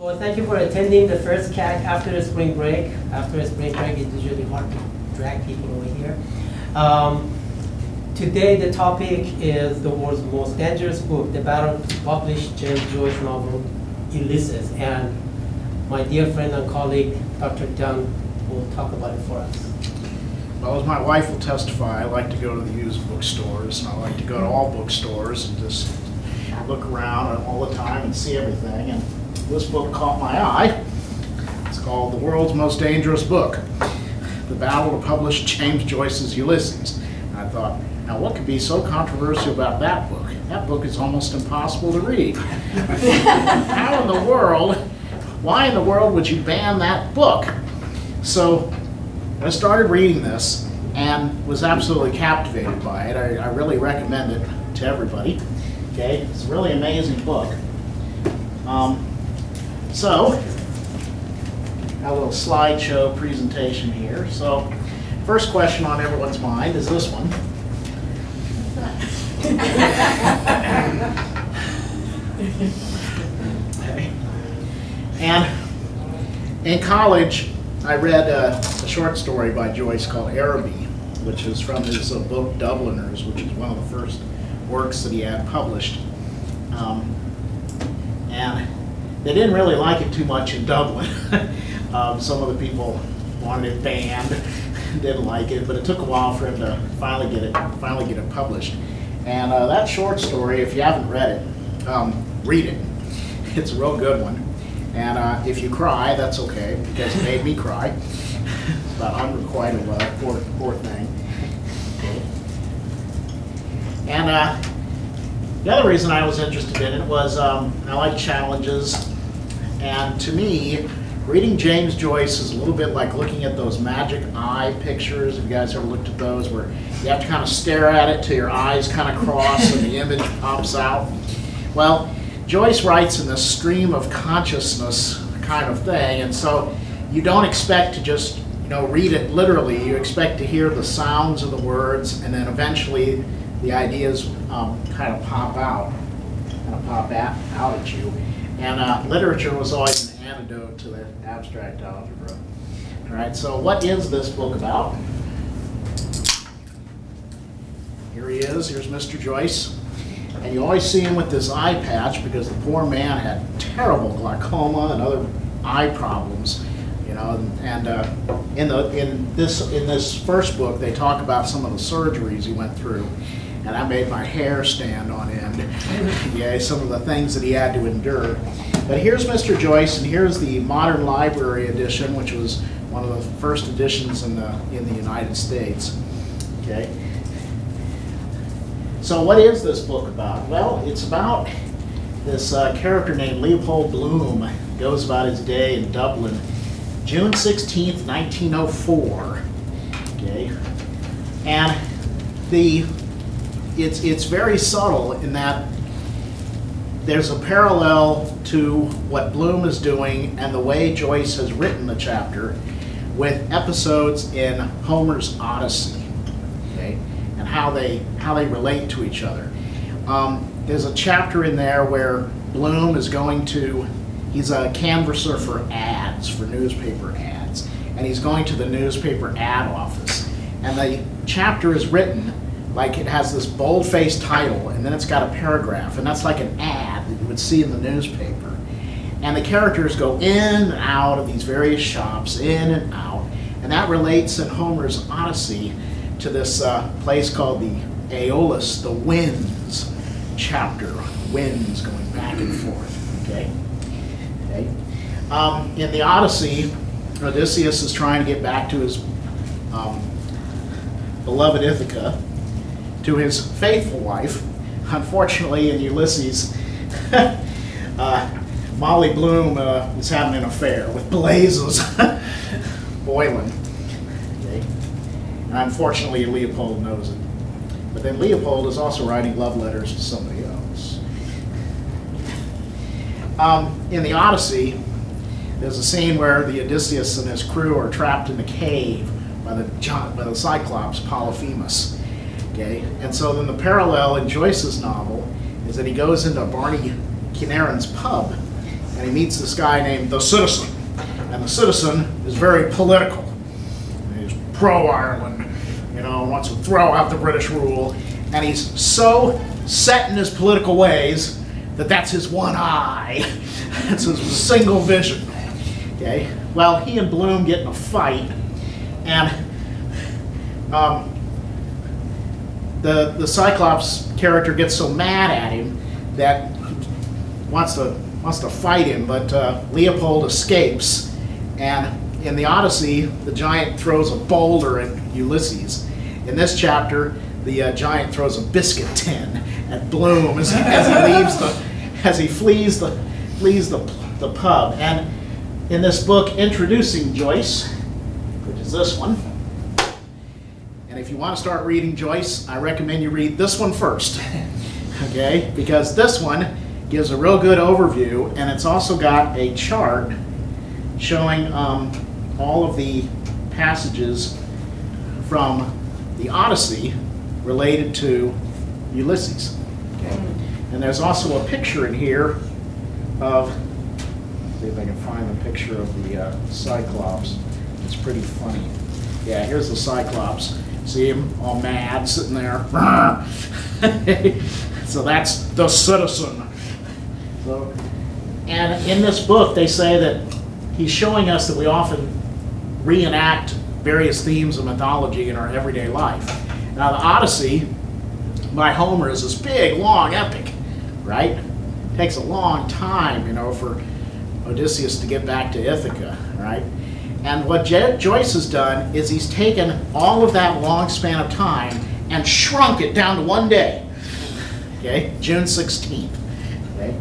Well, thank you for attending the first CAC after the spring break. After the spring break, it's usually hard to drag people over here. Today, the topic is the world's most dangerous book, the battle to publish James Joyce novel, Ulysses. And my dear friend and colleague, Dr. Dunn, will talk about it for us. Well, as my wife will testify, I like to go to the used bookstores, and I like to go to all bookstores and just look around all the time and see everything. And this book caught my eye. It's called The World's Most Dangerous Book, The Battle to Publish James Joyce's Ulysses. And I thought, now what could be so controversial about that book? That book is almost impossible to read. How in the world, why in the world would you ban that book? So I started reading this and was absolutely captivated by it. I really recommend it to everybody. Okay, it's a really amazing book. So, a little slideshow presentation here. So, first question on everyone's mind is this one. Okay. And in college, I read a short story by Joyce called Araby, which is from his book Dubliners, which is one of the first works that he had published. And they didn't really like it too much in Dublin. Some of the people wanted it banned, didn't like it, but it took a while for him to finally get it published. And that short story, if you haven't read it, read it. It's a real good one. And if you cry, that's okay, because it made me cry. It's about unrequited love, poor thing. Okay. And the other reason I was interested in it was I like challenges. And to me, reading James Joyce is a little bit like looking at those magic eye pictures. Have you guys ever looked at those where you have to kind of stare at it till your eyes kind of cross and the image pops out? Well, Joyce writes in this stream of consciousness kind of thing, and so you don't expect to just read it literally. You expect to hear the sounds of the words, and then eventually the ideas kind of pop out at you. And literature was always an antidote to the abstract algebra. All right, so what is this book about? Here he is. Here's Mr. Joyce. And you always see him with this eye patch because the poor man had terrible glaucoma and other eye problems. And in this first book, they talk about some of the surgeries he went through. And I made my hair stand on end. Yeah, some of the things that he had to endure. But here's Mr. Joyce, and here's the Modern Library edition, which was one of the first editions in the United States. Okay. So what is this book about? Well, it's about this character named Leopold Bloom. Goes about his day in Dublin, June 16th, 1904. Okay. And it's very subtle in that there's a parallel to what Bloom is doing and the way Joyce has written the chapter with episodes in Homer's Odyssey, okay, and how they relate to each other. There's a chapter in there where Bloom is he's a canvasser for ads, for newspaper ads, and he's going to the newspaper ad office. And the chapter is written like it has this bold-faced title, and then it's got a paragraph, and that's like an ad that you would see in the newspaper. And the characters go in and out of these various shops, in and out, and that relates in Homer's Odyssey to this place called the Aeolus, the winds chapter, winds going back and forth, okay? In the Odyssey, Odysseus is trying to get back to his beloved Ithaca, to his faithful wife. Unfortunately, in Ulysses, Molly Bloom is having an affair with Blazes Boylan. Okay. And unfortunately, Leopold knows it. But then Leopold is also writing love letters to somebody else. In the Odyssey, there's a scene where the Odysseus and his crew are trapped in a cave by the Cyclops Polyphemus. Okay, and so then the parallel in Joyce's novel is that he goes into Barney Kinnarin's pub and he meets this guy named the Citizen. And the Citizen is very political. He's pro-Ireland, wants to throw out the British rule. And he's so set in his political ways that that's his one eye. It's his single vision. Okay? Well, he and Bloom get in a fight, and the Cyclops character gets so mad at him that he wants to fight him, but Leopold escapes, and in the Odyssey, the giant throws a boulder at Ulysses. In this chapter, the giant throws a biscuit tin at Bloom as he flees the pub. And in this book, Introducing Joyce, which is this one, and if you want to start reading Joyce, I recommend you read this one first, okay? Because this one gives a real good overview, and it's also got a chart showing all of the passages from the Odyssey related to Ulysses. Okay? And there's also a picture in here of, see if I can find the picture of the Cyclops. It's pretty funny. Yeah, here's the Cyclops. See him all mad sitting there. So that's the Citizen. So, and in this book, they say that he's showing us that we often reenact various themes of mythology in our everyday life. Now, the Odyssey by Homer is this big, long epic, right? It takes a long time, for Odysseus to get back to Ithaca, right? And what Joyce has done is he's taken all of that long span of time and shrunk it down to one day, okay? June 16th, okay?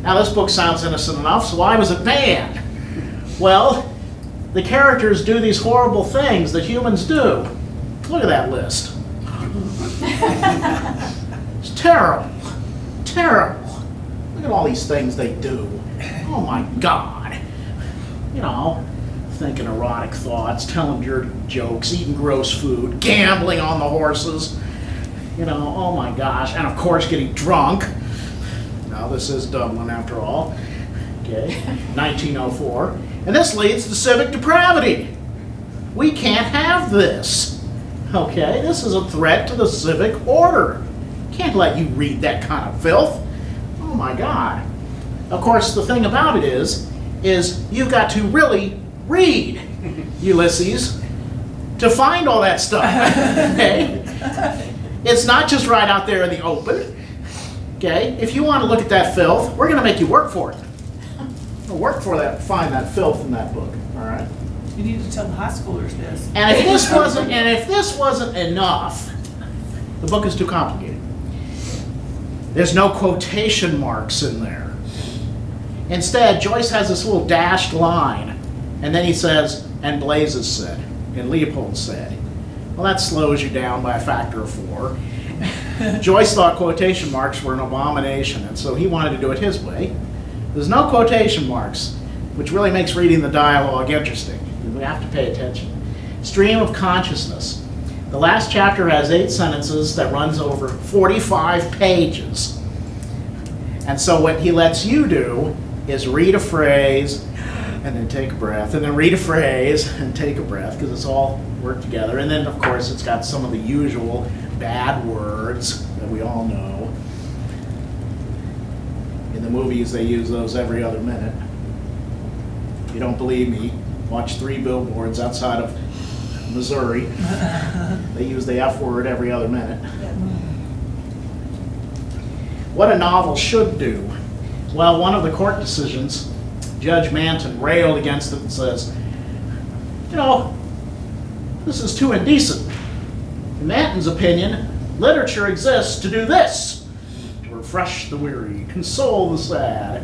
Now, this book sounds innocent enough, so why was it banned? Well, the characters do these horrible things that humans do. Look at that list. It's terrible. Terrible. Look at all these things they do. Oh my God. Thinking erotic thoughts, telling dirty jokes, eating gross food, gambling on the horses. Oh my gosh. And of course, getting drunk. Now, this is Dublin after all. Okay, 1904. And this leads to civic depravity. We can't have this. Okay, this is a threat to the civic order. Can't let you read that kind of filth. Oh my God. Of course, the thing about it is you've got to really read Ulysses to find all that stuff. Okay? It's not just right out there in the open. Okay? If you want to look at that filth, we're going to make you work for it. Work for that, find that filth in that book. All right. You need to tell the high schoolers this. And if this wasn't enough, the book is too complicated. There's no quotation marks in there. Instead, Joyce has this little dashed line, and then he says, "And Blazes said," and Leopold said. Well, that slows you down by a factor of 4. Joyce thought quotation marks were an abomination, and so he wanted to do it his way. There's no quotation marks, which really makes reading the dialogue interesting. We have to pay attention. Stream of consciousness. The last chapter has 8 sentences that runs over 45 pages. And so what he lets you do is read a phrase and then take a breath, and then read a phrase and take a breath, because it's all worked together. And then, of course, it's got some of the usual bad words that we all know. In the movies, they use those every other minute. If you don't believe me, watch 3 billboards outside of Missouri. They use the F word every other minute. What a novel should do. Well, one of the court decisions, Judge Manton railed against it and says, this is too indecent. In Manton's opinion, literature exists to do this: to refresh the weary, console the sad,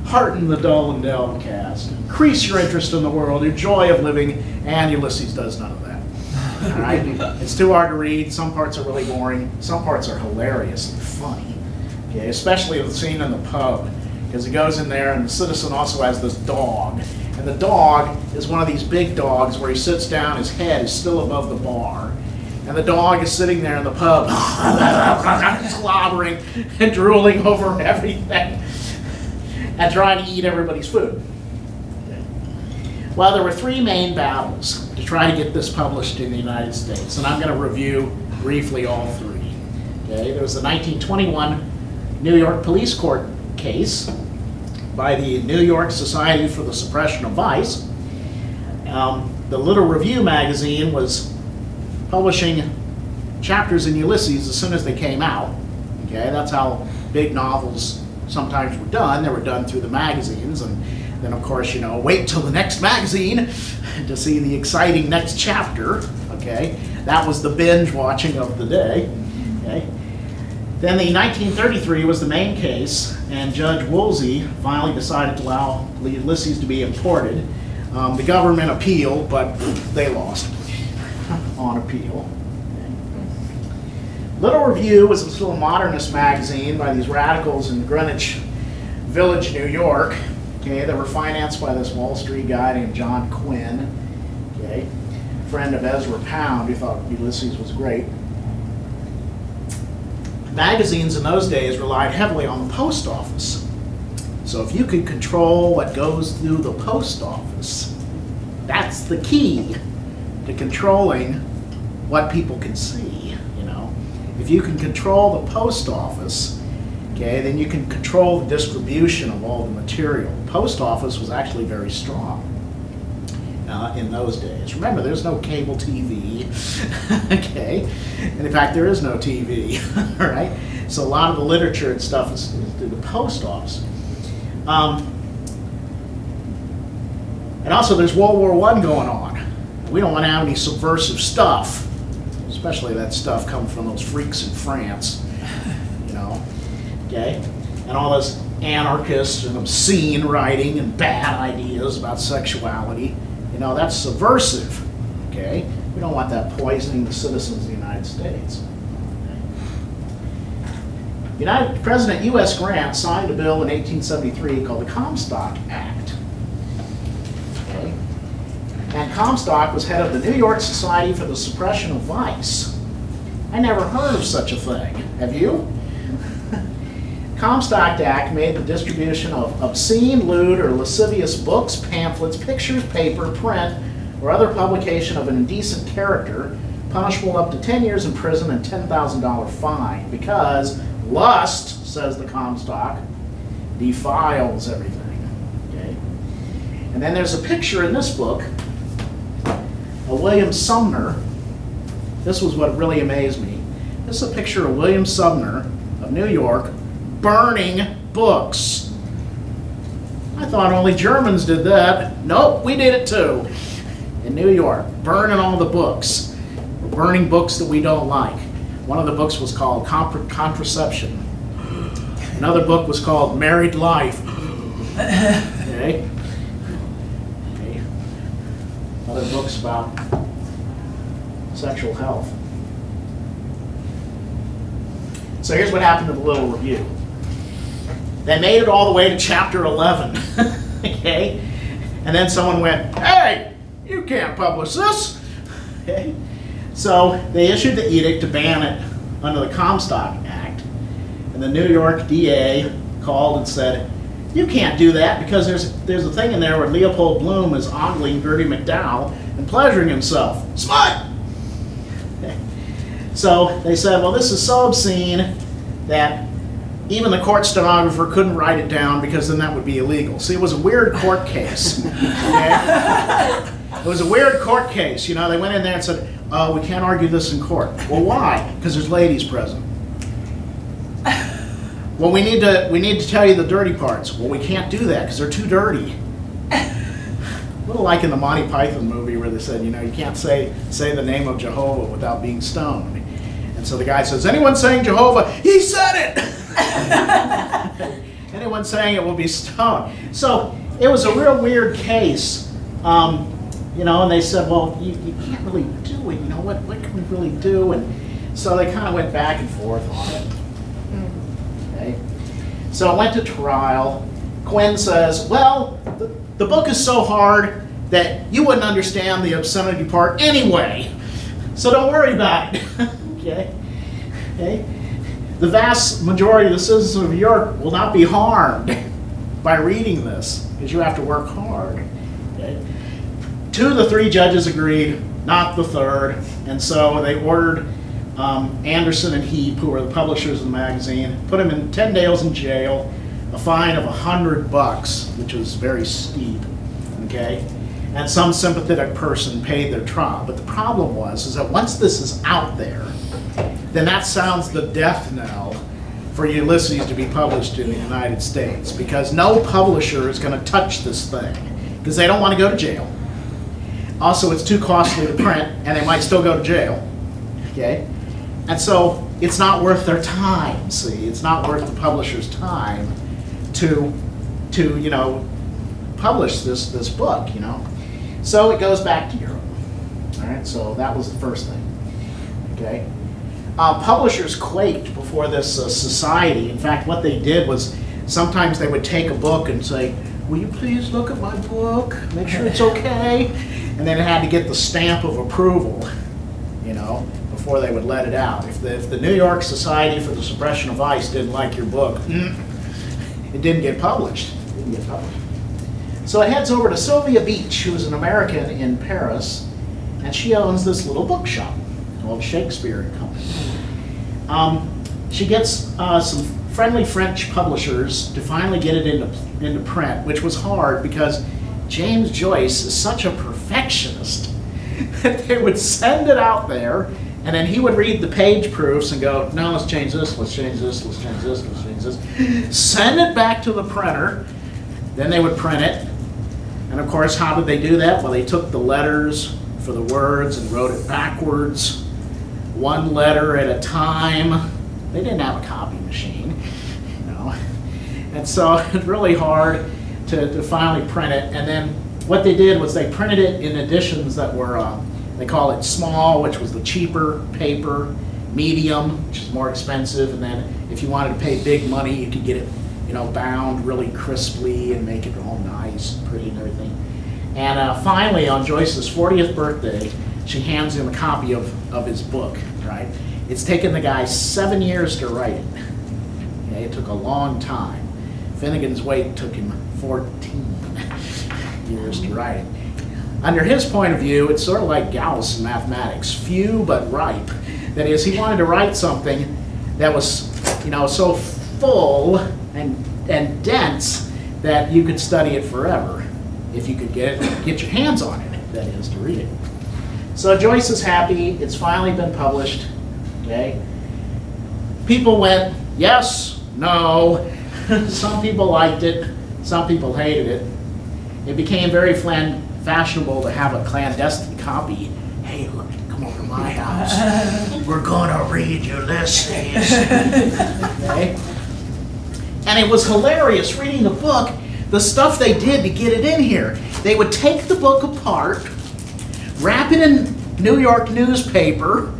hearten the dull and downcast, increase your interest in the world, your joy of living, and Ulysses does none of that. All right? It's too hard to read. Some parts are really boring. Some parts are hilarious and funny. Okay? Especially the scene in the pub, because he goes in there and the citizen also has this dog. And the dog is one of these big dogs where he sits down, his head is still above the bar. And the dog is sitting there in the pub, slobbering and drooling over everything and trying to eat everybody's food. Well, there were three main battles to try to get this published in the United States, and I'm going to review briefly all three. Okay, there was the 1921 New York Police Court case by the New York Society for the Suppression of Vice. The Little Review magazine was publishing chapters in Ulysses as soon as they came out. Okay, that's how big novels sometimes were done. They were done through the magazines, and then of course, wait till the next magazine to see the exciting next chapter. Okay, that was the binge watching of the day. Okay. Then the 1933 was the main case, and Judge Woolsey finally decided to allow Ulysses to be imported. The government appealed, but they lost on appeal. Little Review was this little modernist magazine by these radicals in Greenwich Village, New York. Okay, they were financed by this Wall Street guy named John Quinn. Okay, friend of Ezra Pound, who thought Ulysses was great. Magazines in those days relied heavily on the post office. So if you could control what goes through the post office, that's the key to controlling what people can see. If you can control the post office, okay, then you can control the distribution of all the material. The post office was actually very strong in those days. Remember, there's no cable TV, okay? And in fact, there is no TV, all right? So a lot of the literature and stuff is through the post office. And also, there's World War I going on. We don't want to have any subversive stuff, especially that stuff coming from those freaks in France, okay? And all those anarchists and obscene writing and bad ideas about sexuality, that's subversive, okay? We don't want that poisoning the citizens of the United States. President U.S. Grant signed a bill in 1873 called the Comstock Act. Okay? And Comstock was head of the New York Society for the Suppression of Vice. I never heard of such a thing. Have you? Comstock Act made the distribution of obscene, lewd, or lascivious books, pamphlets, pictures, paper, print, or other publication of an indecent character punishable up to 10 years in prison and $10,000 fine, because lust, says the Comstock, defiles everything. Okay? And then there's a picture in this book of William Sumner. This was what really amazed me. This is a picture of William Sumner of New York burning books. I thought only Germans did that. Nope, we did it too. In New York, burning all the books. We're burning books that we don't like. One of the books was called Contraception. Another book was called Married Life. Okay. Other books about sexual health. So here's what happened to the Little Review. They made it all the way to chapter 11, okay? And then someone went, hey, you can't publish this, okay? So they issued the edict to ban it under the Comstock Act. And the New York DA called and said, you can't do that because there's a thing in there where Leopold Bloom is ogling Gertie McDowell and pleasuring himself. Smut! Okay. So they said, well, this is so obscene that even the court stenographer couldn't write it down because then that would be illegal. See, it was a weird court case. Okay? It was a weird court case. They went in there and said, we can't argue this in court. Well, why? Because there's ladies present. Well, we need to tell you the dirty parts. Well, we can't do that because they're too dirty. A little like in the Monty Python movie where they said, you can't say the name of Jehovah without being stoned. And so the guy says, anyone saying Jehovah? He said it! Anyone saying it will be stoned. So it was a real weird case. And they said, well, you can't really do it. What can we really do? And so they kind of went back and forth on it. Okay. So it went to trial. Quinn says, well, the book is so hard that you wouldn't understand the obscenity part anyway. So don't worry about it. Okay? Okay? The vast majority of the citizens of New York will not be harmed by reading this, because you have to work hard. Okay? 2 of the 3 judges agreed, not the third, and so they ordered Anderson and Heap, who were the publishers of the magazine, put him in 10 days in jail, a fine of $100, which was very steep, okay? And some sympathetic person paid their trial. But the problem is that once this is out there, then that sounds the death knell for Ulysses to be published in the United States, because no publisher is going to touch this thing, because they don't want to go to jail. Also, it's too costly to print, and they might still go to jail, okay? And so it's not worth their time, see? It's not worth the publisher's time to publish this book, So it goes back to Europe. All right, so that was the first thing, okay? Publishers quaked before this society. In fact, what they did was sometimes they would take a book and say, "Will you please look at my book, make sure it's okay?" And then it had to get the stamp of approval, before they would let it out. If the New York Society for the Suppression of Vice didn't like your book, it didn't get published. So it heads over to Sylvia Beach, who's an American in Paris, and she owns this little bookshop called Shakespeare and Company. She gets some friendly French publishers to finally get it into print, which was hard because James Joyce is such a perfectionist that they would send it out there, and then he would read the page proofs and go, "No, let's change this, let's change this, let's change this, let's change this." Send it back to the printer, then they would print it. And of course, how did they do that? Well, they took the letters for the words and wrote it backwards, one letter at a time. They didn't have a copy machine, And so it's really hard to finally print it. And then what they did was they printed it in editions that were, they call it small, which was the cheaper paper, medium, which is more expensive, and then if you wanted to pay big money, you could get it, bound really crisply and make it all nice and pretty and everything. And finally, on Joyce's 40th birthday, she hands him a copy of his book, right? It's taken the guy 7 years to write it. Okay, it took a long time. Finnegans Wake took him 14 years to write it. Under his point of view, it's sort of like Gauss in mathematics, few but ripe. That is, he wanted to write something that was, so full and dense that you could study it forever if you could get your hands on it, that is, to read it. So Joyce is happy. It's finally been published. Okay. People went, yes, no. Some people liked it. Some people hated it. It became very fashionable to have a clandestine copy. Hey, look, come over to my house. We're gonna read Ulysses. Okay. And it was hilarious reading the book, the stuff they did to get it in here. They would take the book apart, wrap it in New York newspaper,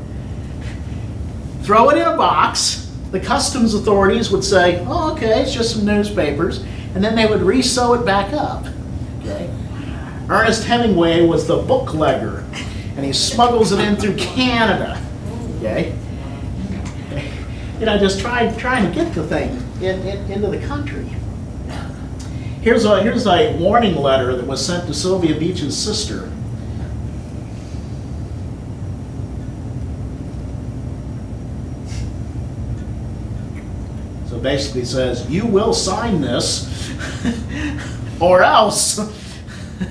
throw it in a box. The customs authorities would say, "Oh, okay, it's just some newspapers," and then they would re-sew it back up. Okay. Ernest Hemingway was the booklegger, and he smuggles it in through Canada. Okay. Just trying to get the thing into the country. Here's a warning letter that was sent to Sylvia Beach's sister. So basically says, "You will sign this or else."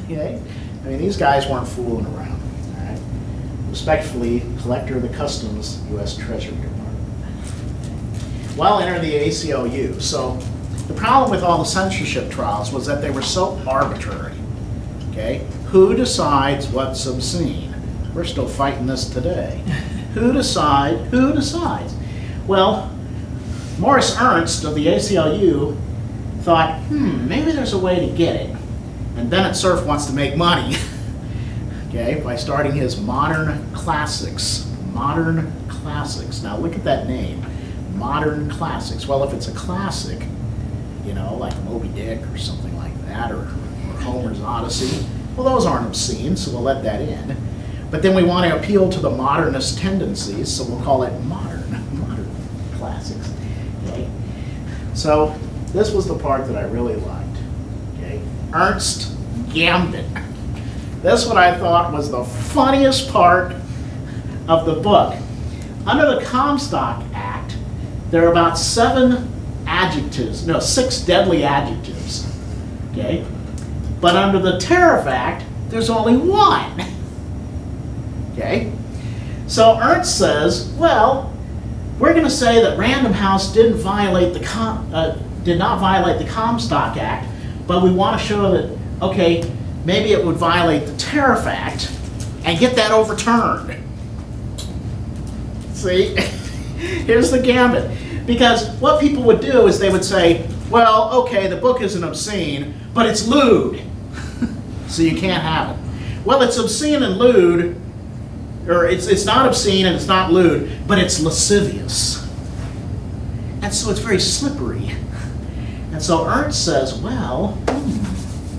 Okay? I mean, these guys weren't fooling around. All right? Respectfully, Collector of the Customs, U.S. Treasury Department. Well, enter the ACLU. So the problem with all the censorship trials was that they were so arbitrary. Okay? Who decides what's obscene? We're still fighting this today. Who decides? Well, Morris Ernst of the ACLU thought, maybe there's a way to get it. And Bennett Cerf wants to make money, okay, by starting his Modern Classics. Modern Classics. Now look at that name, Modern Classics. Well, if it's a classic, like Moby Dick or something like that, or Homer's Odyssey, well, those aren't obscene, so we'll let that in. But then we want to appeal to the modernist tendencies, so we'll call it modern classics. Okay? So this was the part that I really liked. Okay? Ernst Gambit. This what I thought was the funniest part of the book. Under the Comstock Act, there are about 6 deadly adjectives. Okay? But under the Tariff Act, there's only 1. Okay? So Ernst says, well, we're going to say that Random House did not violate the Comstock Act, but we want to show that, okay, maybe it would violate the Tariff Act and get that overturned. See? Here's the gambit. Because what people would do is they would say, well, okay, the book isn't obscene, but it's lewd. So you can't have it. Well, it's obscene and lewd, or it's not obscene and it's not lewd, but it's lascivious. And so it's very slippery. And so Ernst says, well,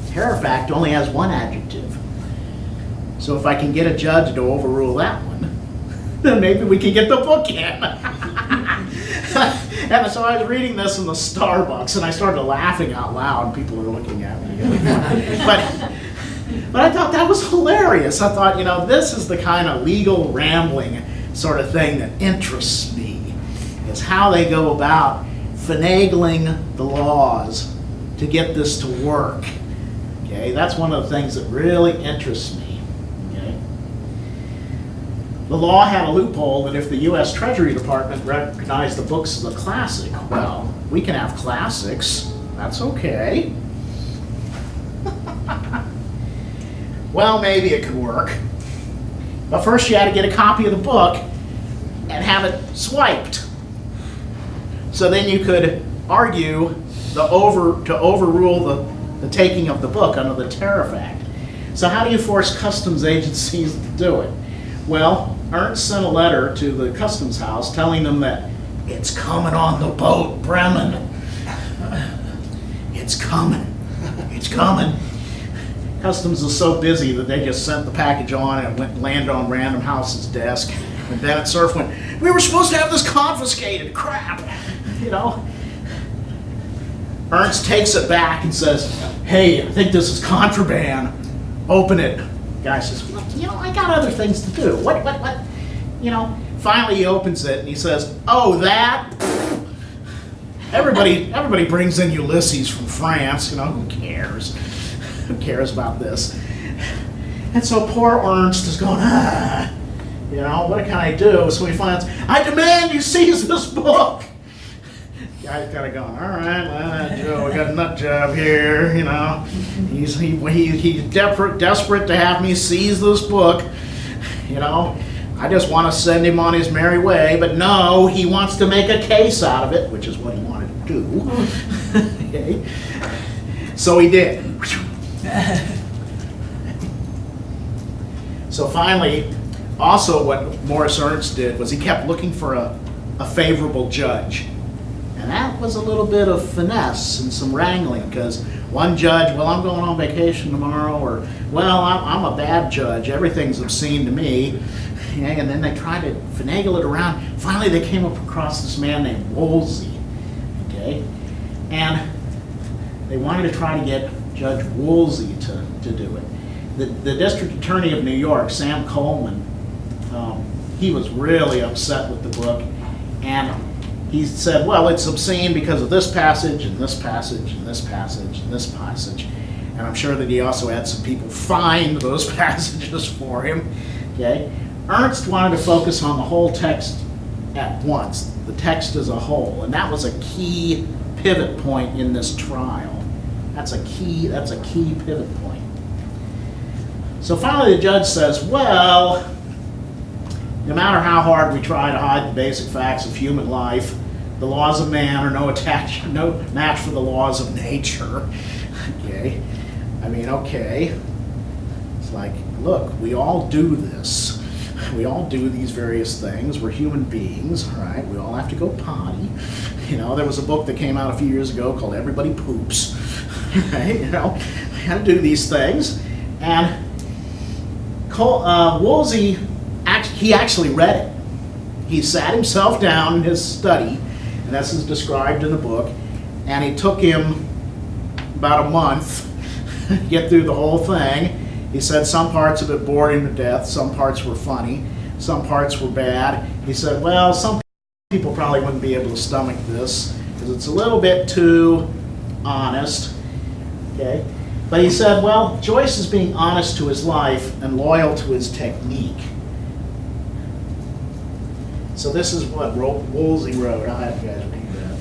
Tariff Act only has 1 adjective. So if I can get a judge to overrule that one, then maybe we can get the book in. And so I was reading this in the Starbucks, and I started laughing out loud. People are looking at me. But I thought that was hilarious. I thought, this is the kind of legal rambling sort of thing that interests me, is how they go about finagling the laws to get this to work. Okay, that's one of the things that really interests me. Okay? The law had a loophole that if the U.S. Treasury Department recognized the books as a classic, well, we can have classics. That's okay. Well, maybe it could work. But first you had to get a copy of the book and have it swiped. So then you could argue to overrule the taking of the book under the Tariff Act. So how do you force customs agencies to do it? Well, Ernst sent a letter to the customs house telling them that it's coming on the boat, Bremen. It's coming. It's coming. Customs was so busy that they just sent the package on and it landed on Random House's desk. And Bennett Cerf went, we were supposed to have this confiscated, crap. Ernst takes it back and says, hey, I think this is contraband. Open it. The guy says, well, I got other things to do. What? Finally he opens it and he says, oh, that? Everybody brings in Ulysses from France. Who cares? Who cares about this? And so poor Ernst is going, what can I do? So he finds, I demand you seize this book. Guy's kind of going, all right, well, Joe, we got a nut job here, He's desperate to have me seize this book, I just want to send him on his merry way, but no, he wants to make a case out of it, which is what he wanted to do. Okay. So he did. So finally, also what Morris Ernst did was he kept looking for a favorable judge. And that was a little bit of finesse and some wrangling, because one judge, well, I'm going on vacation tomorrow, or, well, I'm a bad judge, everything's obscene to me. And then they tried to finagle it around. Finally, they came up across this man named Woolsey. Okay? And they wanted to try to get Judge Woolsey to do it. The district attorney of New York, Sam Coleman, he was really upset with the book. And he said, well, it's obscene because of this passage, and this passage, and this passage, and this passage. And I'm sure that he also had some people find those passages for him. Okay? Ernst wanted to focus on the whole text at once, the text as a whole. And that was a key pivot point in this trial. That's a key pivot point. So finally the judge says, well, no matter how hard we try to hide the basic facts of human life, the laws of man are no match for the laws of nature. Okay? Okay. It's like, look, we all do this. We all do these various things. We're human beings, right? We all have to go potty. There was a book that came out a few years ago called Everybody Poops. Right? We have to do these things. And Woolsey, he actually read it. He sat himself down in his study, and this is described in the book, and it took him about a month to get through the whole thing. He said some parts of it bored him to death, some parts were funny, some parts were bad. He said, well, some people probably wouldn't be able to stomach this because it's a little bit too honest. Okay? But he said, well, Joyce is being honest to his life and loyal to his technique. So this is what Woolsey wrote. I'll have you guys read that.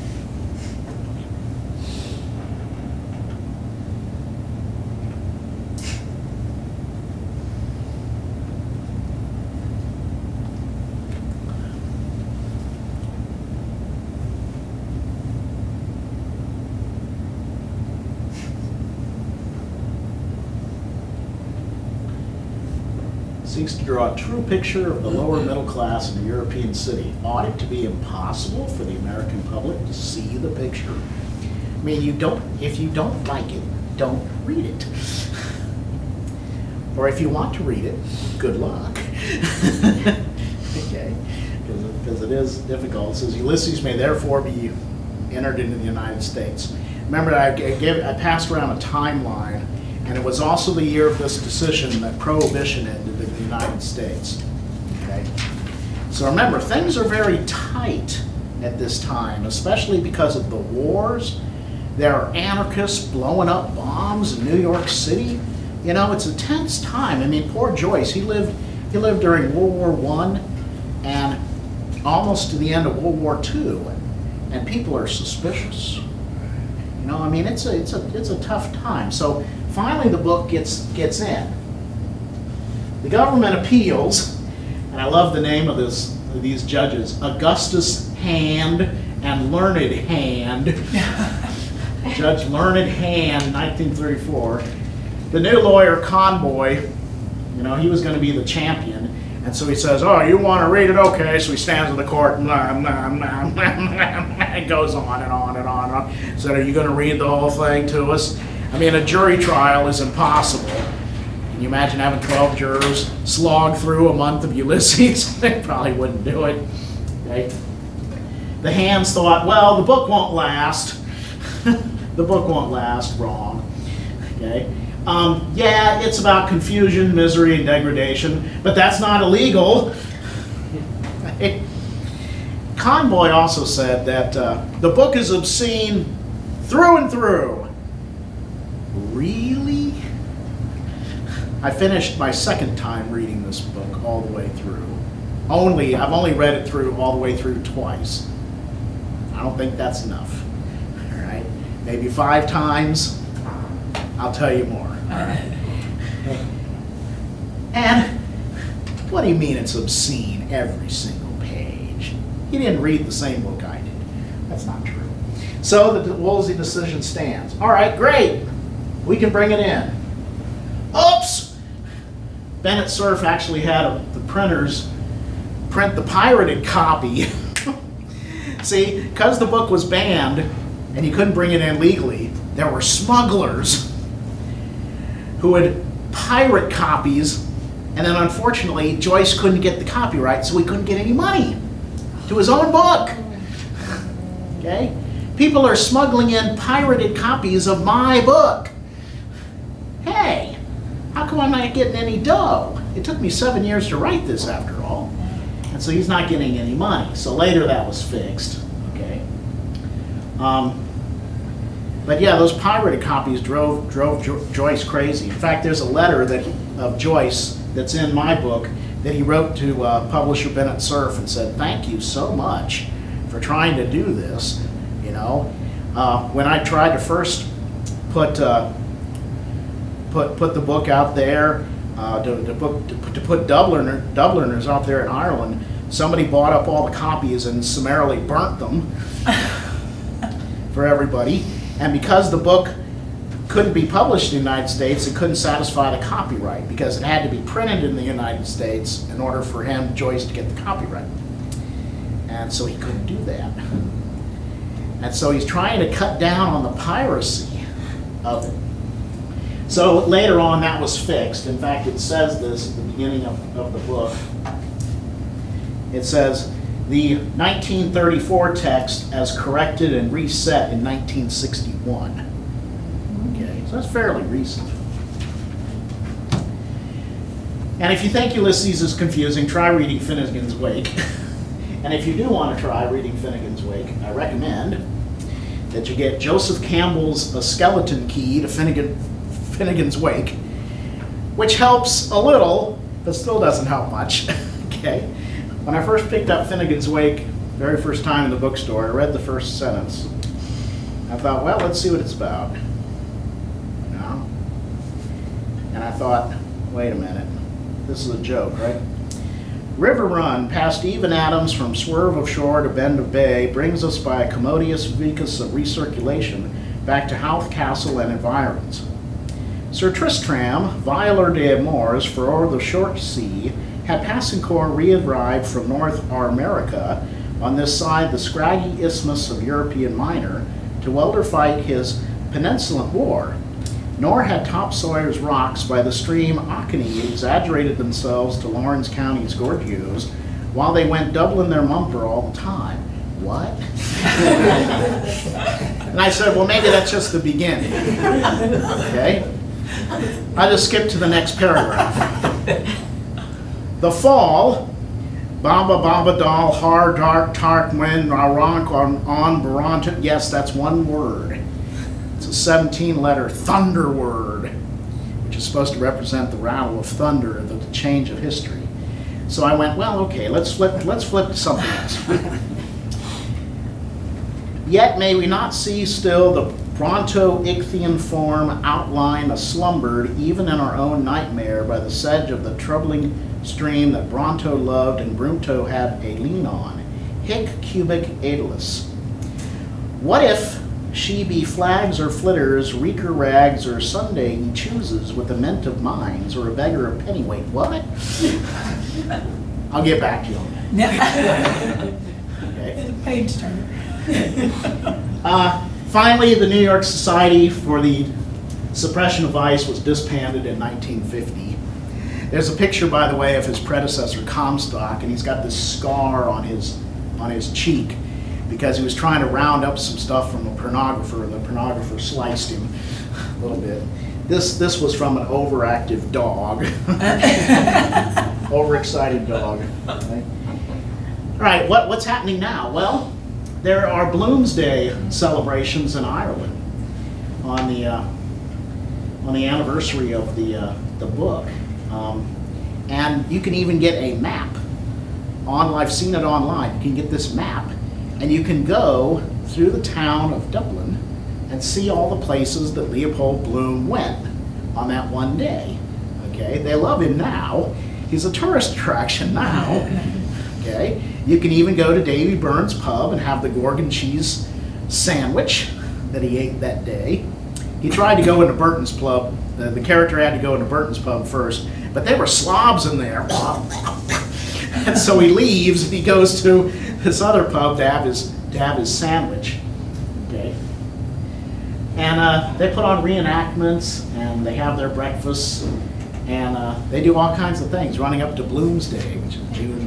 Seeks to draw a true picture of the lower middle class in a European city. Ought it to be impossible for the American public to see the picture? I mean, if you don't like it, don't read it. Or if you want to read it, good luck. Okay, because it is difficult. It says Ulysses may therefore be entered into the United States. Remember, I passed around a timeline, and it was also the year of this decision that Prohibition ended in the United States. Okay? So remember, things are very tight at this time, especially because of the wars. There are anarchists blowing up bombs in New York City. You know, it's a tense time. I mean, poor Joyce, he lived during World War I and almost to the end of World War II, and people are suspicious. You know, I mean, it's a tough time. So finally, the book gets in. The government appeals, and I love the name of these judges: Augustus Hand and Learned Hand. Judge Learned Hand, 1934. The new lawyer Conboy, you know, he was going to be the champion, and so he says, "Oh, you want to read it? Okay." So he stands in the court, and it goes on and on and on and on. So, are you going to read the whole thing to us? I mean, a jury trial is impossible. Can you imagine having 12 jurors slog through a month of Ulysses? They probably wouldn't do it. Okay? The Hands thought, well, the book won't last. The book won't last. Wrong. Okay? Yeah, it's about confusion, misery, and degradation, but that's not illegal. Right? Conboy also said that the book is obscene through and through. Really? I finished my second time reading this book all the way through. I've only read it through all the way through twice. I don't think that's enough. All right? Maybe 5 times. I'll tell you more. All right? And what do you mean it's obscene every single page? You didn't read the same book I did. That's not true. So the Woolsey decision stands. All right, great. We can bring it in. Oops! Bennett Cerf actually had the printers print the pirated copy. See, because the book was banned and you couldn't bring it in legally, there were smugglers who would pirate copies, and then unfortunately Joyce couldn't get the copyright, so he couldn't get any money to his own book. Okay? People are smuggling in pirated copies of my book. Hey, how come I'm not getting any dough? It took me 7 years to write this after all. And so he's not getting any money. So later that was fixed. Okay. But yeah, those pirated copies drove Joyce crazy. In fact, there's a letter of Joyce that's in my book that he wrote to publisher Bennett Cerf and said, "Thank you so much for trying to do this." You know, when I tried to first put the book out there, to put Dubliners out there in Ireland, somebody bought up all the copies and summarily burnt them for everybody. And because the book couldn't be published in the United States, it couldn't satisfy the copyright because it had to be printed in the United States in order for Joyce, to get the copyright. And so he couldn't do that. And so he's trying to cut down on the piracy of it. So later on, that was fixed. In fact, it says this at the beginning of the book. It says, the 1934 text as corrected and reset in 1961. Okay, so that's fairly recent. And if you think Ulysses is confusing, try reading Finnegans Wake. And if you do want to try reading Finnegans Wake, I recommend that you get Joseph Campbell's A Skeleton Key to Finnegans Wake, which helps a little, but still doesn't help much. Okay. When I first picked up Finnegans Wake, very first time in the bookstore, I read the first sentence. I thought, well, let's see what it's about. You know? And I thought, wait a minute, this is a joke, right? River run past even Adams from swerve of shore to bend of bay brings us by a commodious vicus of recirculation back to Howth Castle and environs. Sir Tristram, viler de amours for o'er the short sea, had passing corps re-arrived from North America on this side the scraggy isthmus of European Minor to welder fight his peninsulant war, nor had Topsawyer's rocks by the stream Ocheney exaggerated themselves to Lawrence County's gorgeos while they went doubling their mumper all the time. What? And I said, well, maybe that's just the beginning. Okay? I just skipped to the next paragraph. The fall, Baba Baba Doll, Har Dark Tark When Aronk on Baront. Yes, that's one word. It's a 17-letter thunder word, which is supposed to represent the rattle of thunder, the change of history. So I went, well, okay, let's flip to something else. Yet may we not see still the Bronto-Ichthian form outline a slumbered even in our own nightmare by the sedge of the troubling stream that Bronto loved and Brunto had a lean on, hic cubic aeolus. What if she be flags or flitters, reeker rags, or Sunday he chooses with a ment of mines, or a beggar of pennyweight? What? I'll get back to you on that. Okay. It's a page turner. Finally, the New York Society for the Suppression of Vice was disbanded in 1950. There's a picture, by the way, of his predecessor, Comstock, and he's got this scar on his cheek because he was trying to round up some stuff from a pornographer, and the pornographer sliced him a little bit. This was from an overactive dog. Overexcited dog. Right? All right, what's happening now? Well, there are Bloomsday celebrations in Ireland on the anniversary of the book. And you can even get a map. I've seen it online. You can get this map, and you can go through the town of Dublin and see all the places that Leopold Bloom went on that one day. Okay, they love him now. He's a tourist attraction now. Okay, you can even go to Davy Byrne's pub and have the Gorgon cheese sandwich that he ate that day. He tried to go into Burton's pub. The character had to go into Burton's pub first, but there were slobs in there. And so he leaves and he goes to this other pub to have his sandwich. Okay. And they put on reenactments and they have their breakfasts and they do all kinds of things running up to Bloomsday, which is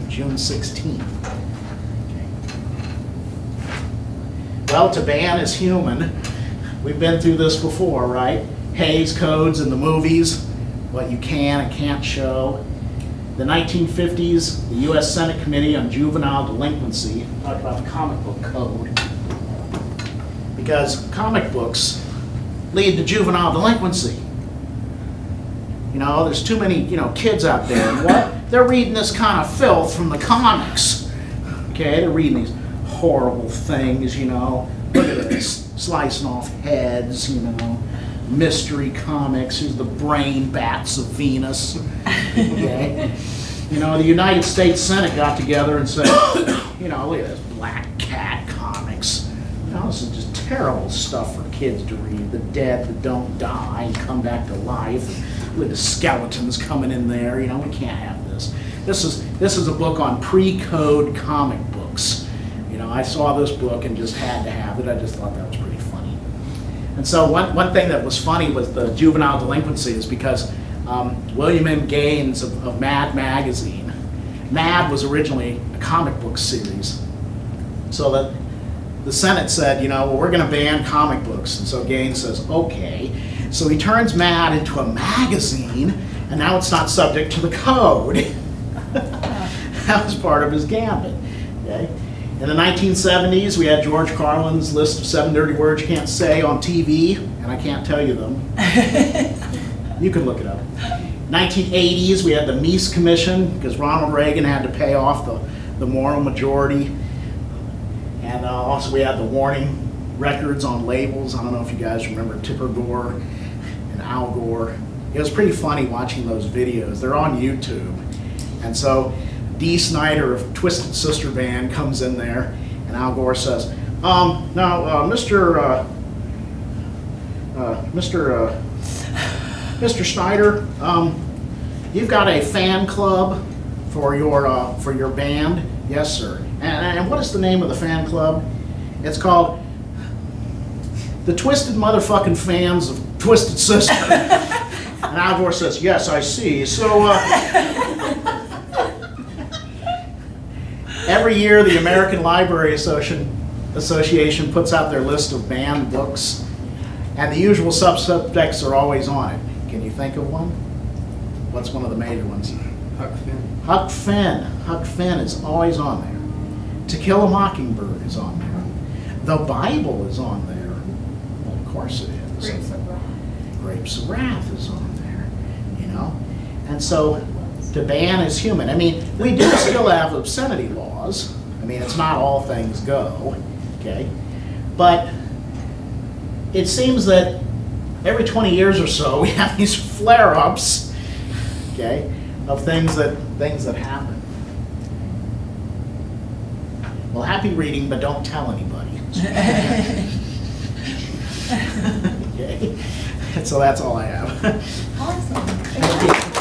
June 16th. Okay. Well, to ban is human. We've been through this before, right? Hays codes in the movies, what you can and can't show. The 1950s, the U.S. Senate Committee on Juvenile Delinquency talked about the comic book code. Because comic books lead to juvenile delinquency. You know, there's too many, kids out there. What? They're reading this kind of filth from the comics. Okay, they're reading these horrible things, Look at this, slicing off heads, mystery comics. Here's the brain bats of Venus. Okay. The United States Senate got together and said, look at this Black Cat comics. This is just terrible stuff for kids to read. The dead that don't die and come back to life with the skeletons coming in there. We can't have this. This is a book on pre-code comic books. I saw this book and just had to have it. I just thought that was pretty funny. And so one thing that was funny was the juvenile delinquency is because William M. Gaines of Mad magazine. Mad was originally a comic book series. So that the Senate said, well, we're going to ban comic books. And so Gaines says, okay. So he turns Mad into a magazine, and now it's not subject to the code. That was part of his gambit. Okay? In the 1970s, we had George Carlin's list of 7 dirty words you can't say on TV, and I can't tell you them. You can look it up. 1980s, we had the Meese Commission, because Ronald Reagan had to pay off the moral majority. And also we had the warning records on labels. I don't know if you guys remember Tipper Gore and Al Gore. It was pretty funny watching those videos. They're on YouTube. And so Dee Snider of Twisted Sister Band comes in there, and Al Gore says, Mr. Snyder, you've got a fan club for your band? Yes, sir. And what is the name of the fan club? It's called the Twisted Motherfucking Fans of Twisted Sister. And Al Gore says, yes, I see. So, every year, the American Library Association puts out their list of banned books, and the usual subjects are always on it. Can you think of one? What's one of the major ones? Huck Finn. Huck Finn. Huck Finn is always on there. To Kill a Mockingbird is on there. The Bible is on there. Well, of course it is. Grapes of Wrath. Grapes of Wrath is on there. And so to ban is human. I mean, we do still have obscenity laws. I mean, it's not all things go, okay? But it seems that every 20 years or so, we have these flare-ups, okay, of things that happen. Well, happy reading, but don't tell anybody. Okay? So that's all I have. Awesome. Thank you.